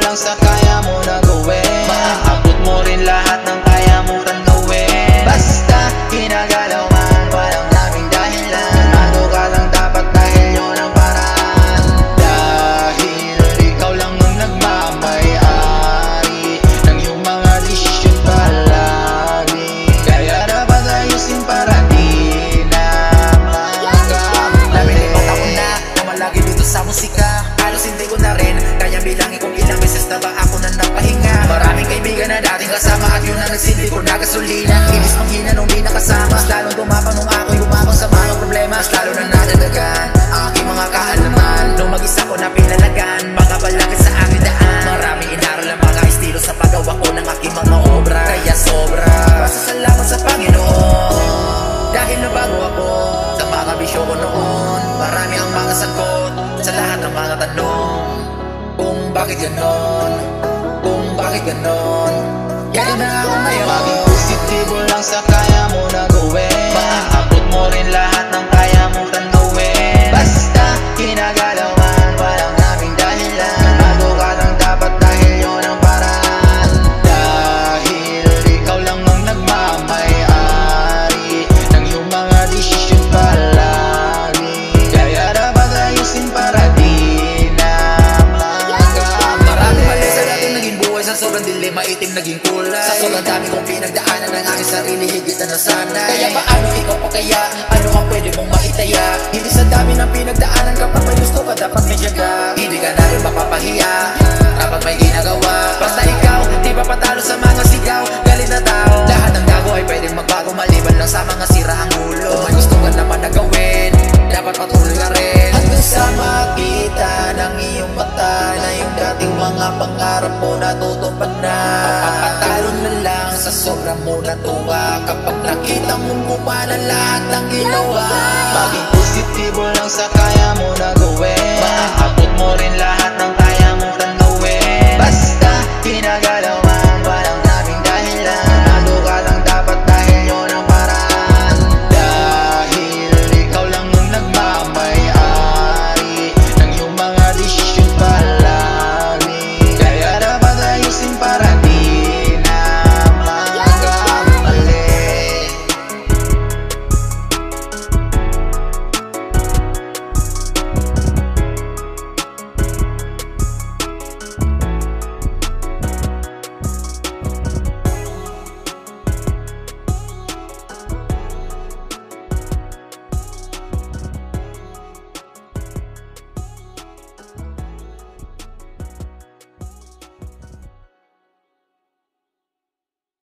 lang sa kaya mo na gawin. Maaabot mo rin lahat ng kaya mo rin gawin. Basta ginagalawan, walang daming dahilan. Kalmado ka lang dapat dahil yun ang paraan. Dahil ikaw lang ang nagmamayari ng iyong mga desisyon palagi. Kaya dapat ayusin para di na magkamali. Nabilipat ako na malagi dito sa musika. Halos hindi ko na rin kaya bilangin kung ilang beses na ba ako na napahinga. Maraming kaibigan na dating kasama at yun ang nagsilbi ko na gasolina. Inis manghina nung di nakasama, mas lalong tumapang nung ako'y umabang sa mga problema. Mas lalo na nadadagan ang aking mga kaalaman nung mag-isa ko na pinalagan mga balakid sa aking daan. Maraming inaral ang mga estilo sa paggawa ko ng aking mga obra. Kaya sobra pasasalamat sa Panginoon dahil nabago ako sa mga bisyo ko noon. Marami ang mga sagot sa lahat ng mga tanong. Kung bakit ganon, kung bakit ganon, kaya na ako ngayon. Maging positibo lang sa kaya mo na gawin. Maaabot mo rin lahat ng kaya mo rin gawin. Basta ginagalawan, walang daming dahilan. Kalmado ka lang dapat dahil yun ang paraan. Dahil ikaw lang ang nagmamayari ng iyong mga desisyon palagi. Kaya dapat ayusin para di na magkamali. Maraming mali sa dating naging buhay, sa sobrang dilim maitim naging kulay. Sa sobrang dami kong pinagdaanan ng aking sarili, higit na nasanay. Kaya paano ikaw pa kaya? Ano ang pwede mong maitaya? Hindi sa dami ng pinagdaanan, kapag may gusto ka dapat may tiyaga. Hindi ka na rin mapapahiya kapag may ginagawa. Basta ikaw, di pa patalo sa mga sigaw, galit na tao. Lahat ng gago ay pwedeng magbago maliban lang sa mga siraang ulo. Kung may gusto ka naman na gawin, dapat patuloy ka rin. Hanggang sa makita ng iyong mata na yung dating mga pangarap mo natutupad na. Papatalo na lang sa sobra mo natuwa kapag nakita mong gumana lahat ng ginawa. Maging positibo lang sa kaya mo na gawin. Maaabot mo rin lahat